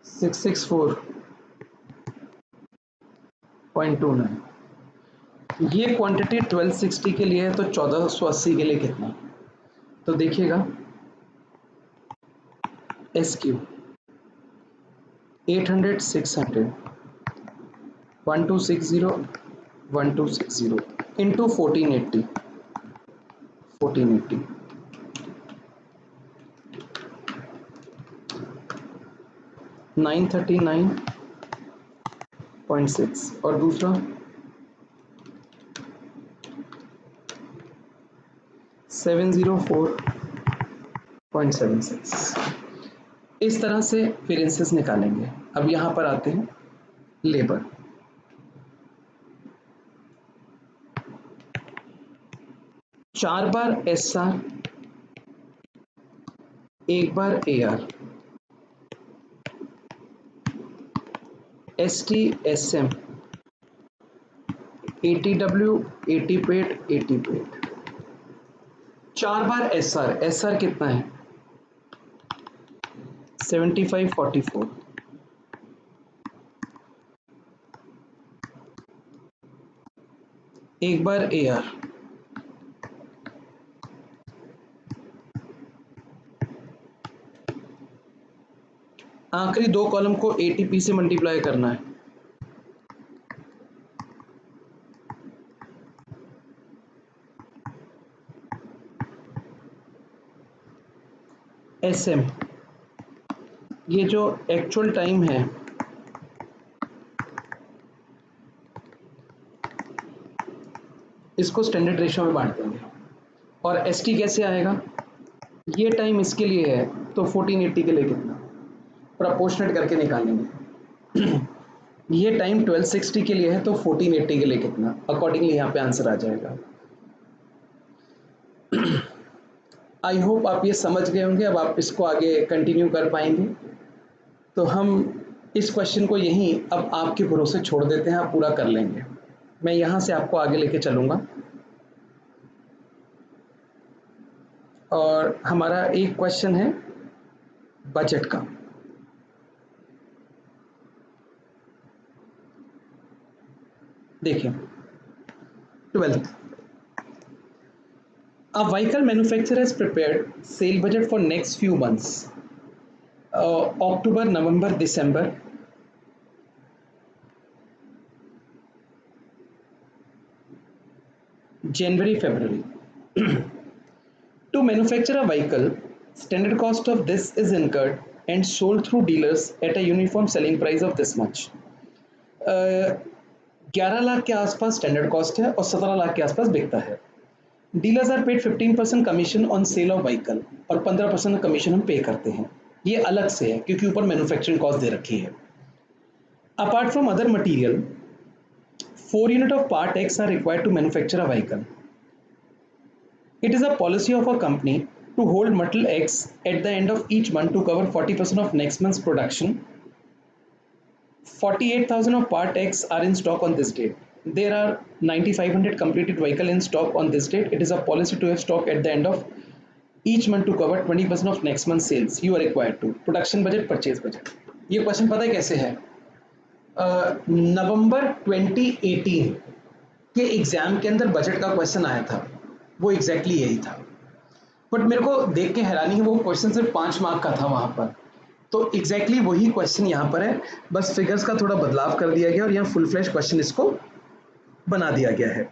Six six 4.29। ये क्वांटिटी 1260 के लिए है, तो 1480 के लिए कितना? तो देखिएगा, SQ 800 600 1260 1260 इंटू 1480 1480 939.6 और दूसरा 704.76। इस तरह से वेरिएंसेस निकालेंगे। अब यहाँ पर आते हैं लेबर। चार बार SR, 1 bar AR, ST SM, ATW, AT paid, AT paid. 4 bar SR, SR कितना है 75-44, 1 बार AR, आखिरी 2 कॉलम को ATP से मल्टीप्लाई करना है। SM, ये जो एक्चुअल टाइम है इसको स्टैंडर्ड रेशियो में बांट देंगे। और ST कैसे आएगा, ये टाइम इसके लिए है तो 1480 के लिए कितना, प्रोपोर्शनेट करके निकालेंगे। ये टाइम 1260 के लिए है तो 1480 के लिए कितना, अकॉर्डिंगली यहाँ पे आंसर आ जाएगा। आई होप आप ये समझ गए होंगे। अब आप इसको आगे कंटिन्यू कर पाएंगे। तो हम इस क्वेश्चन को यहीं अब आपके भरोसे छोड़ देते हैं, आप पूरा कर लेंगे। मैं यहाँ से आपको आगे लेके चलूँगा। और हमारा एक क्वेश्चन है बजट का। देखिए 12th, a vehicle manufacturer has prepared sale budget for next few months, October, November, December, January, February. To manufacture a vehicle, standard cost of this is incurred and sold through dealers at a uniform selling price of this much. 11 lakh के आसपास standard cost है और 17 लाख के आसपास बिकता है। Dealers are paid 15% commission on sale of vehicle और 15% commission हम पे करते हैं। ये अलग से है क्योंकि ऊपर मैन्युफैक्चरिंग कॉस्ट दे रखी है। Apart from other material, 4 unit of part X are required to manufacture a vehicle. It is a policy of a company to hold metal X at the end of each month to cover 40% of next month's production. 48,000 of part X are in stock on this date. There are 9,500 completed vehicle in stock on this date. It is a policy to have stock at the end of each month to cover 20% of next month sales you are required to. Production budget, purchase budget. ये question पता है कैसे है? नवंबर 2018 के exam के अंदर budget का question आया था, वो एग्जैक्टली यही था। बट मेरे को देख के हैरानी है, वो क्वेश्चन सिर्फ 5 मार्क का था वहां पर। तो एग्जैक्टली वही क्वेश्चन यहाँ पर है, बस फिगर्स का थोड़ा बदलाव कर दिया गया और यहाँ फुल फ्लैश क्वेश्चन इसको बना दिया गया है।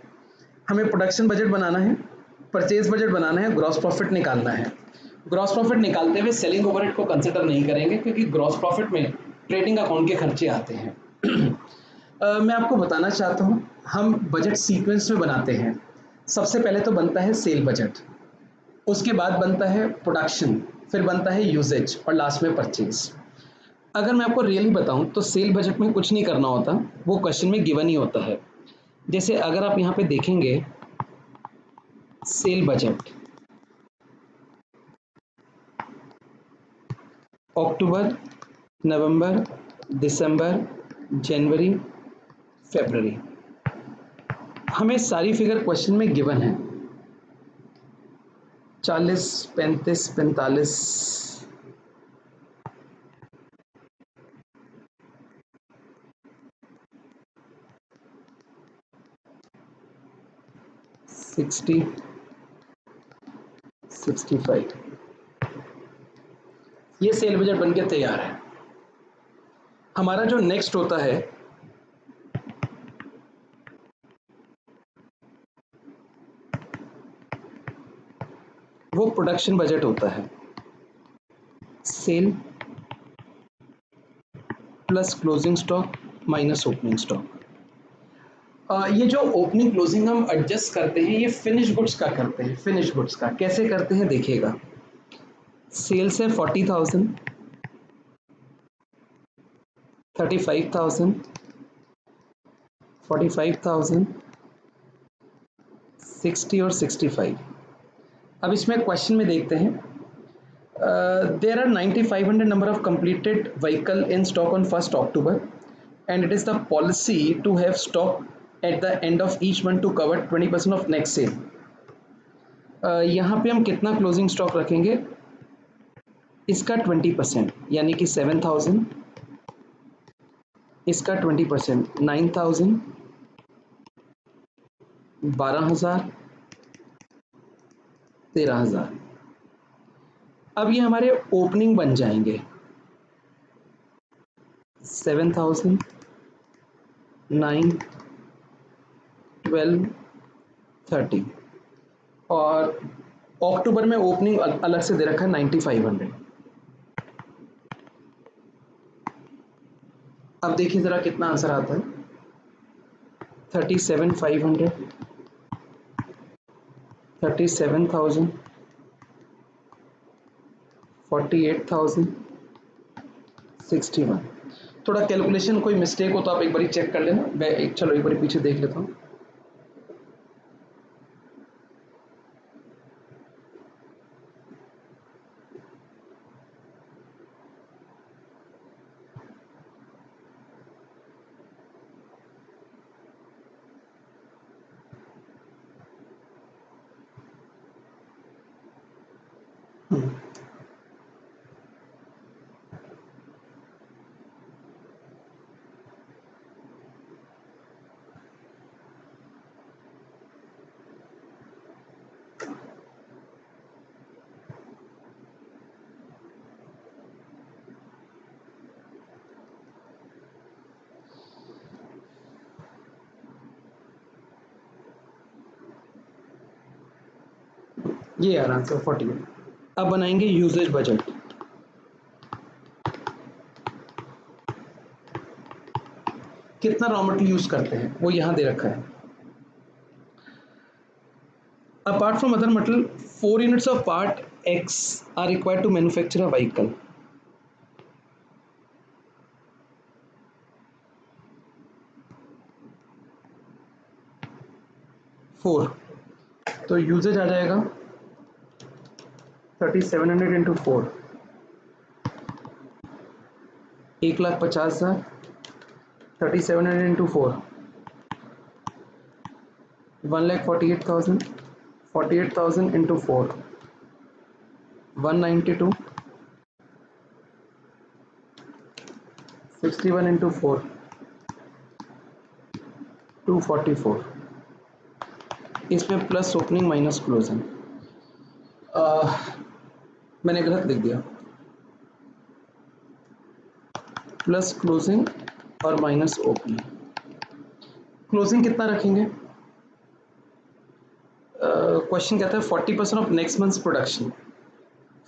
हमें प्रोडक्शन बजट बनाना है, परचेज बजट बनाना है, ग्रॉस प्रॉफिट निकालना है। ग्रॉस प्रॉफिट निकालते हुए सेलिंग ओवरहेड को कंसिडर नहीं करेंगे क्योंकि ग्रॉस प्रॉफिट में ट्रेडिंग अकाउंट के खर्चे आते हैं। मैं आपको बताना चाहता हूँ, हम बजट सीक्वेंस में बनाते हैं। सबसे पहले तो बनता है सेल बजट, उसके बाद बनता है प्रोडक्शन, फिर बनता है यूजेज और लास्ट में परचेज। अगर मैं आपको रियली बताऊं तो सेल बजट में कुछ नहीं करना होता, वो क्वेश्चन में गिवन ही होता है। जैसे अगर आप यहाँ पे देखेंगे सेल बजट अक्टूबर, नवंबर, दिसंबर, जनवरी, फरवरी, हमें सारी फिगर क्वेश्चन में गिवन है। 40, 35, 45, 60, 65, ये सेल बजट बनके तैयार है। हमारा जो नेक्स्ट होता है वो प्रोडक्शन बजट होता है। Sale plus closing stock minus opening stock. ये जो ओपनिंग क्लोजिंग हम एडजस्ट करते हैं, ये फिनिश गुड्स का करते हैं। फिनिश गुड्स का कैसे करते हैं देखिएगा। सेल्स है 40,000, 35,000, 45,000, 60 और 65। अब इसमें क्वेश्चन में देखते हैं, there are 9,500 number of completed vehicle in stock on 1st October and it is the policy to have stock at the end of each month to cover 20% of next sale। यहाँ पे हम कितना closing stock रखेंगे, इसका 20% यानी कि 7,000, इसका 20% 9,000, 12,000, 13,000। अब ये हमारे ओपनिंग बन जाएंगे 7,000, 9, 12, 30 और अक्टूबर में ओपनिंग अलग से दे रखा है 9,500। अब देखिए जरा कितना आंसर आता है। 37,500, 37,000, 48,000, 61। थोड़ा कैलकुलेशन कोई मिस्टेक हो तो आप एक बार चेक कर लेना, मैं चलो एक बार पीछे देख लेता हूँ। ये यार आंसर 48। अब बनाएंगे यूजेज बजट। कितना रॉ मटेरियल यूज करते हैं वो यहां दे रखा है। Apart from other material 4 units of part X are required to manufacture a vehicle. Four, तो यूजेज आ जाएगा 3700 इंटू 4, 1,50,000, 3700 इंटू 4, 1,48,000, 48,000 इंटू 4, 192, 61 इंटू 4, 244। इसमें प्लस ओपनिंग माइनस क्लोजिंग, मैंने गलत लिख दिया, प्लस क्लोजिंग और माइनस ओपनिंग। क्लोजिंग कितना रखेंगे? क्वेश्चन कहता है 40% of next months production,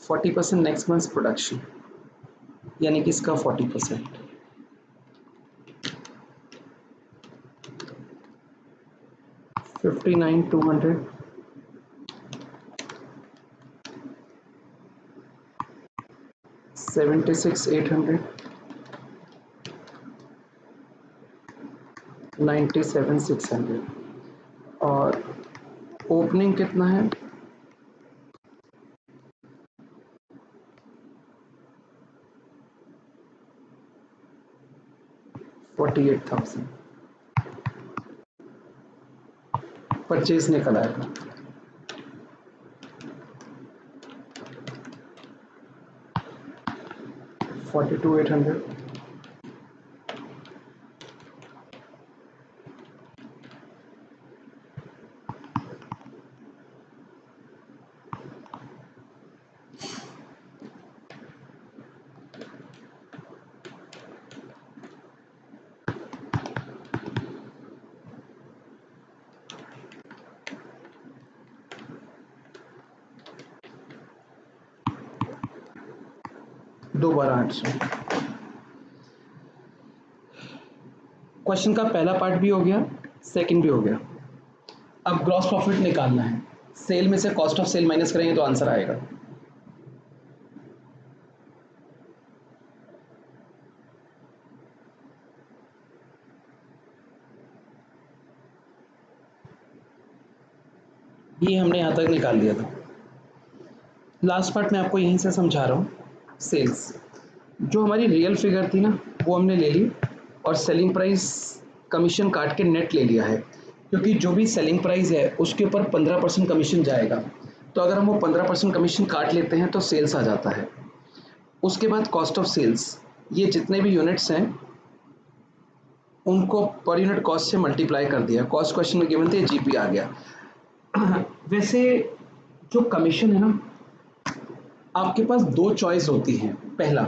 40% next months production, यानी कि इसका 40%, 59,200, 76,800, 97,600। और ओपनिंग कितना है? 48,000। परचेज निकल आएगा, $42,800, दो बार 800। क्वेश्चन का पहला पार्ट भी हो गया, सेकंड भी हो गया। अब ग्रॉस प्रॉफिट निकालना है, सेल में से कॉस्ट ऑफ सेल माइनस करेंगे तो आंसर आएगा। ये हमने यहाँ तक निकाल दिया था। लास्ट पार्ट मैं आपको यहीं से समझा रहा हूँ। सेल्स, जो हमारी रियल फिगर थी ना वो हमने ले ली, और सेलिंग प्राइस कमीशन काट के नेट ले लिया है, क्योंकि जो भी सेलिंग प्राइस है उसके ऊपर 15% कमीशन जाएगा। तो अगर हम वो 15% कमीशन काट लेते हैं तो सेल्स आ जाता है। उसके बाद कॉस्ट ऑफ सेल्स, ये जितने भी यूनिट्स हैं उनको पर यूनिट कॉस्ट से मल्टीप्लाई कर दिया, कॉस्ट क्वेश्चन में गिवन थे, जीपी आ गया। वैसे जो कमीशन है ना, आपके पास दो चॉइस होती हैं। पहला,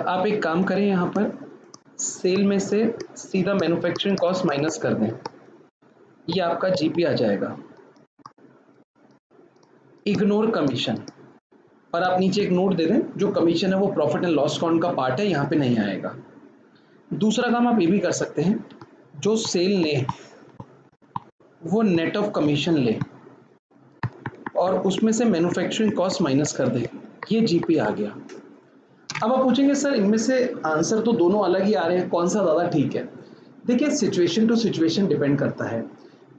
आप एक काम करें, यहाँ पर सेल में से सीधा मैन्युफैक्चरिंग कॉस्ट माइनस कर दें, ये आपका जीपी आ जाएगा। इग्नोर कमीशन, और आप नीचे एक नोट दे दें, जो कमीशन है वो प्रॉफिट एंड लॉस अकाउंट का पार्ट है, यहाँ पे नहीं आएगा। दूसरा काम आप ये भी कर सकते हैं, जो सेल ले वो नेट ऑफ कमीशन ले और उसमें से मैन्युफैक्चरिंग कॉस्ट माइनस कर दे, ये जीपी आ गया। अब आप पूछेंगे सर इनमें से आंसर तो दोनों अलग ही आ रहे हैं, कौन सा ज़्यादा ठीक है? देखिए, सिचुएशन टू सिचुएशन डिपेंड करता है।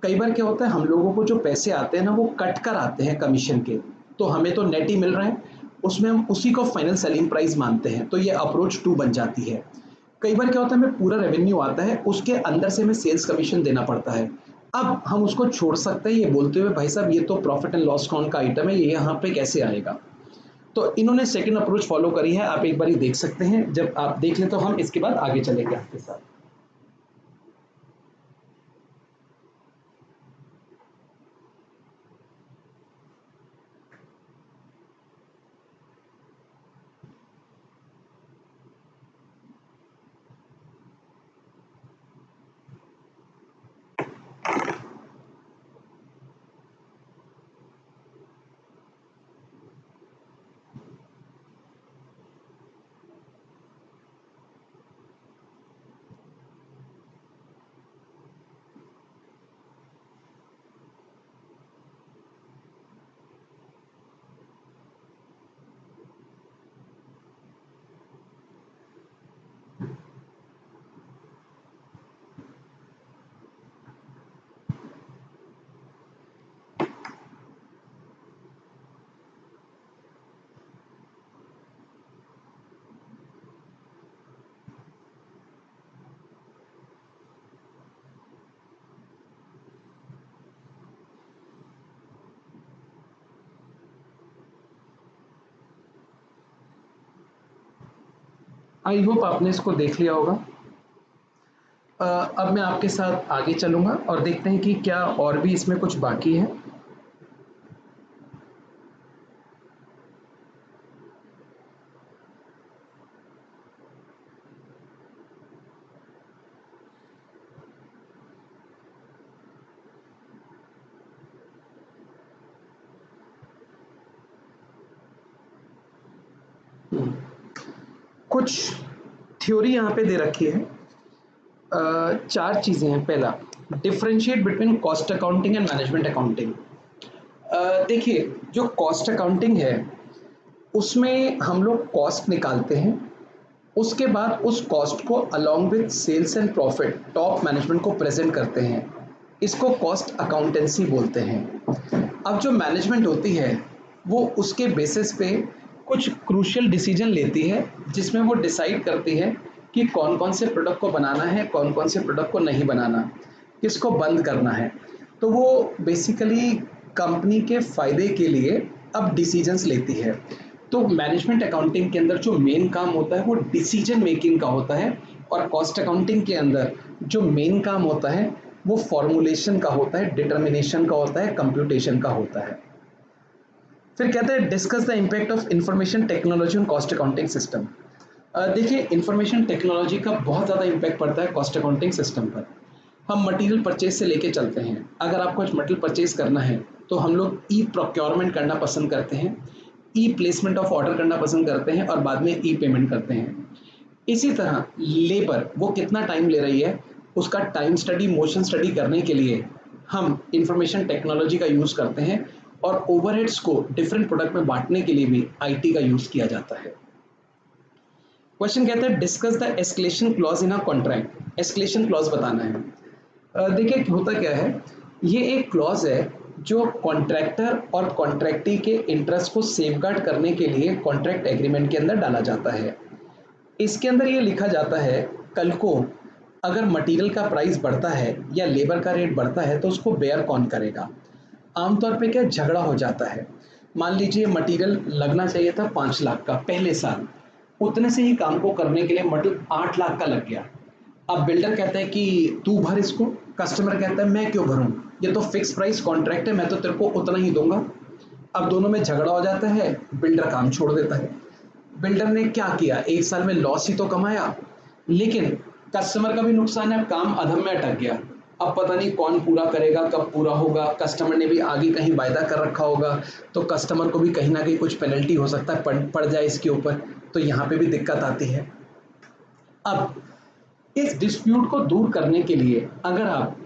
कई बार क्या होता है, हम लोगों को जो पैसे आते हैं ना वो कट कर आते हैं कमीशन के, तो हमें तो नेट ही मिल रहा है, उसमें हम उसी को फाइनल सेलिंग प्राइस मानते हैं, तो ये अप्रोच टू बन जाती है। कई बार क्या होता है, हमें पूरा रेवेन्यू आता है, उसके अंदर से हमें सेल्स कमीशन देना पड़ता है। अब हम उसको छोड़ सकते हैं ये बोलते हुए भाई साहब ये तो प्रॉफिट एंड लॉस अकाउंट का आइटम है, ये यहाँ पे कैसे आएगा? तो इन्होंने सेकंड अप्रोच फॉलो करी है, आप एक बार देख सकते हैं, जब आप देख लें तो हम इसके बाद आगे चलेंगे आपके साथ। आई होप आपने इसको देख लिया होगा। अब मैं आपके साथ आगे चलूँगा और देखते हैं कि क्या और भी इसमें कुछ बाकी है। कुछ थ्योरी यहाँ पे दे रखी है। चार चीज़ें हैं। पहला, differentiate between cost accounting and management accounting. देखिए, जो कॉस्ट अकाउंटिंग है उसमें हम लोग कॉस्ट निकालते हैं, उसके बाद उस कॉस्ट को along with sales and profit top management को प्रेजेंट करते हैं। इसको कॉस्ट अकाउंटेंसी बोलते हैं। अब जो मैनेजमेंट होती है वो उसके बेसिस पे कुछ क्रूशियल डिसीजन लेती है, जिसमें वो डिसाइड करती है कि कौन कौन से प्रोडक्ट को बनाना है, कौन कौन से प्रोडक्ट को नहीं बनाना, किसको बंद करना है। तो वो बेसिकली कंपनी के फ़ायदे के लिए अब डिसीजंस लेती है। तो मैनेजमेंट अकाउंटिंग के अंदर जो मेन काम होता है वो डिसीजन मेकिंग का होता है, और कॉस्ट अकाउंटिंग के अंदर जो मेन काम होता है वो फॉर्मुलेशन का होता है, डिटर्मिनेशन का होता है, कंप्यूटेशन का होता है। फिर कहते हैं discuss the impact of information technology on cost accounting system. देखिए, इंफॉर्मेशन टेक्नोलॉजी का बहुत ज़्यादा इम्पैक्ट पड़ता है कॉस्ट अकाउंटिंग सिस्टम पर। हम मटेरियल परचेज से लेके चलते हैं। अगर आपको कुछ मटेरियल परचेज करना है तो हम लोग ई प्रोक्योरमेंट करना पसंद करते हैं, ई प्लेसमेंट ऑफ ऑर्डर करना पसंद करते हैं, और बाद में ई पेमेंट करते हैं। इसी तरह लेबर वो कितना टाइम ले रही है, उसका टाइम स्टडी, मोशन स्टडी करने के लिए हम इंफॉर्मेशन टेक्नोलॉजी का यूज़ करते हैं, और ओवरहेड्स को डिफरेंट प्रोडक्ट में बांटने के लिए भी आईटी का यूज़ किया जाता है। क्वेश्चन कहता है discuss the escalation clause in a contract. Escalation clause बताना है। देखिए, होता क्या है, ये एक क्लॉज है जो कॉन्ट्रैक्टर और कॉन्ट्रैक्टी के इंटरेस्ट को सेफगार्ड करने के लिए कॉन्ट्रैक्ट एग्रीमेंट के अंदर डाला जाता है। इसके अंदर ये लिखा जाता है, कल को अगर मटेरियल का प्राइस बढ़ता है या लेबर का रेट बढ़ता है तो उसको बेयर कौन करेगा। आमतौर पे क्या झगड़ा हो जाता है। मान लीजिए मटेरियल लगना चाहिए था 5 लाख का पहले साल, उतने से ही काम को करने के लिए मटेरियल 8 लाख का लग गया। अब बिल्डर कहता है कि तू भर इसको, कस्टमर कहता है मैं क्यों भरूं, ये तो फिक्स प्राइस कॉन्ट्रैक्ट है, मैं तो तेरे को उतना ही दूंगा। अब दोनों में झगड़ा हो जाता है, बिल्डर काम छोड़ देता है। बिल्डर ने क्या किया, एक साल में लॉस ही तो कमाया, लेकिन कस्टमर का भी नुकसान है, काम अधम में अटक गया। अब पता नहीं कौन पूरा करेगा, कब पूरा होगा। कस्टमर ने भी आगे कहीं वायदा कर रखा होगा, तो कस्टमर को भी कहीं ना कहीं कुछ पेनल्टी हो सकता है पड़ जाए इसके ऊपर, तो यहाँ पे भी दिक्कत आती है। अब इस डिस्प्यूट को दूर करने के लिए अगर आप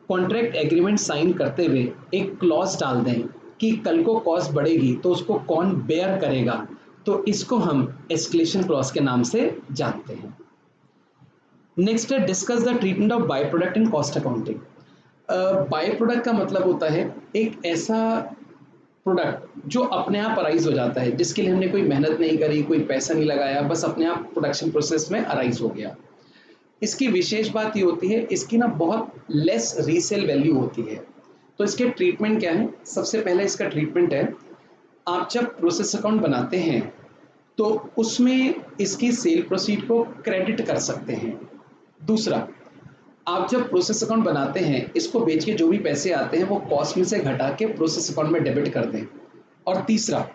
कॉन्ट्रैक्ट एग्रीमेंट साइन करते हुए एक क्लॉज डाल दें कि कल को कॉस्ट बढ़ेगी तो उसको कौन बेयर करेगा, तो इसको हम एस्केलेशन क्लॉज के नाम से जानते हैं। नेक्स्ट है discuss the treatment of by product in cost accounting. By product का मतलब होता है एक ऐसा प्रोडक्ट जो अपने आप अराइज हो जाता है, जिसके लिए हमने कोई मेहनत नहीं करी, कोई पैसा नहीं लगाया, बस अपने आप प्रोडक्शन प्रोसेस में अराइज हो गया। इसकी विशेष बात ये होती है, इसकी ना बहुत लेस रीसेल वैल्यू होती है। तो इसके ट्रीटमेंट क्या है, सबसे पहले इसका ट्रीटमेंट है, आप जब प्रोसेस अकाउंट बनाते हैं तो उसमें इसकी सेल प्रोसीड को क्रेडिट कर सकते हैं। दूसरा, आप जब प्रोसेस अकाउंट बनाते हैं इसको बेच के जो भी पैसे आते हैं वो कॉस्ट में से घटा के प्रोसेस अकाउंट में डेबिट कर दें। और तीसरा,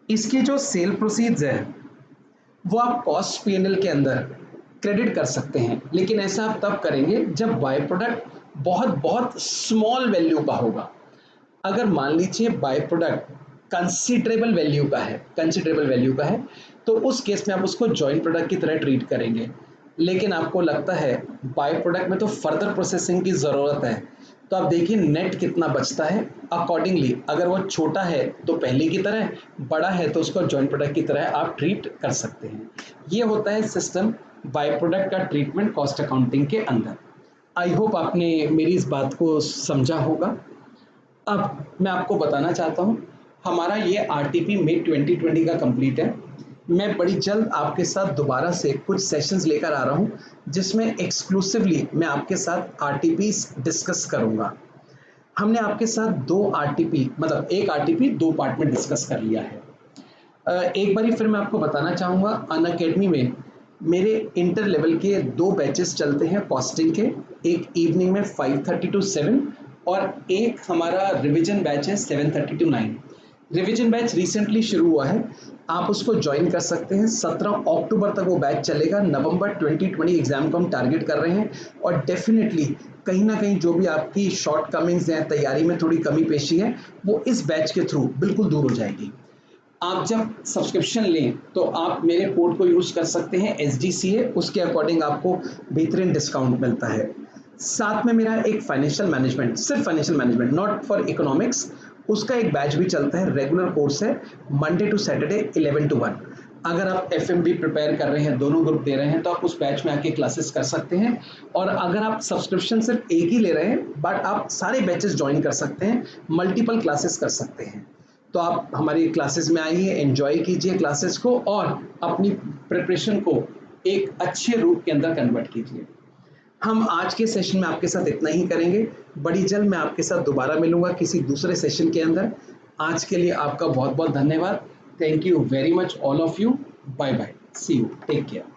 इसकी जो सेल प्रोसीड्स है वो आप कॉस्ट पीएनएल के अंदर क्रेडिट कर सकते हैं, लेकिन ऐसा आप तब करेंगे जब बाय प्रोडक्ट बहुत बहुत स्मॉल वैल्यू का होगा। अगर मान लीजिए बाय प्रोडक्ट कंसिडरेबल वैल्यू का है, तो उस केस में आप उसको जॉइंट प्रोडक्ट की तरह ट्रीट करेंगे। लेकिन आपको लगता है बाय प्रोडक्ट में तो फर्दर प्रोसेसिंग की ज़रूरत है, तो आप देखिए नेट कितना बचता है। अकॉर्डिंगली अगर वो छोटा है तो पहले की तरह, बड़ा है तो उसको जॉइंट प्रोडक्ट की तरह आप ट्रीट कर सकते हैं। ये होता है सिस्टम बाय प्रोडक्ट का ट्रीटमेंट कॉस्ट अकाउंटिंग के अंदर। आई होप आपने मेरी इस बात को समझा होगा। अब मैं आपको बताना चाहता हूँ, हमारा ये आरटीपी मई 2020 का कंप्लीट है। मैं बड़ी जल्द आपके साथ दोबारा से कुछ सेशंस लेकर आ रहा हूँ, जिसमें एक्सक्लूसिवली मैं आपके साथ आरटीपीस डिस्कस करूँगा। हमने आपके साथ दो आरटीपी, मतलब एक आरटीपी दो पार्ट में डिस्कस कर लिया है। एक बारी फिर मैं आपको बताना चाहूँगा, अनअकैडमी में मेरे इंटर लेवल के 2 बैचेस चलते हैं कॉस्टिंग के, एक इवनिंग में 5:30 to 7 और एक हमारा रिवीजन बैच है 7:30 to 9। रिवीजन बैच रिसेंटली शुरू हुआ है, आप उसको ज्वाइन कर सकते हैं। 17 अक्टूबर तक वो बैच चलेगा। नवंबर 2020 एग्जाम को हम टारगेट कर रहे हैं और डेफिनेटली कहीं ना कहीं जो भी आपकी शॉर्ट कमिंग्स हैं, तैयारी में थोड़ी कमी पेशी है, वो इस बैच के थ्रू बिल्कुल दूर हो जाएगी। आप जब सब्सक्रिप्शन लें तो आप मेरे कोड को यूज कर सकते हैं SDCA, उसके अकॉर्डिंग आपको बेहतरीन डिस्काउंट मिलता है। साथ में मेरा एक फाइनेंशियल मैनेजमेंट, सिर्फ financial management, not for economics, उसका एक बैच भी चलता है, रेगुलर कोर्स है, मंडे टू सैटरडे 11 to 1। अगर आप FMB प्रिपेयर कर रहे हैं, दोनों ग्रुप दे रहे हैं, तो आप उस बैच में आके क्लासेस कर सकते हैं। और अगर आप सब्सक्रिप्शन सिर्फ एक ही ले रहे हैं बट आप सारे बैचेस ज्वाइन कर सकते हैं, मल्टीपल क्लासेस कर सकते हैं, तो आप हमारी क्लासेस में आइए, एंजॉय कीजिए क्लासेस को और अपनी प्रिपरेशन को एक अच्छे रूप के अंदर कन्वर्ट कीजिए। हम आज के सेशन में आपके साथ इतना ही करेंगे। बड़ी जल्द मैं आपके साथ दोबारा मिलूंगा किसी दूसरे सेशन के अंदर। आज के लिए आपका बहुत बहुत धन्यवाद। Thank you very much all of you. Bye bye, see you, take care.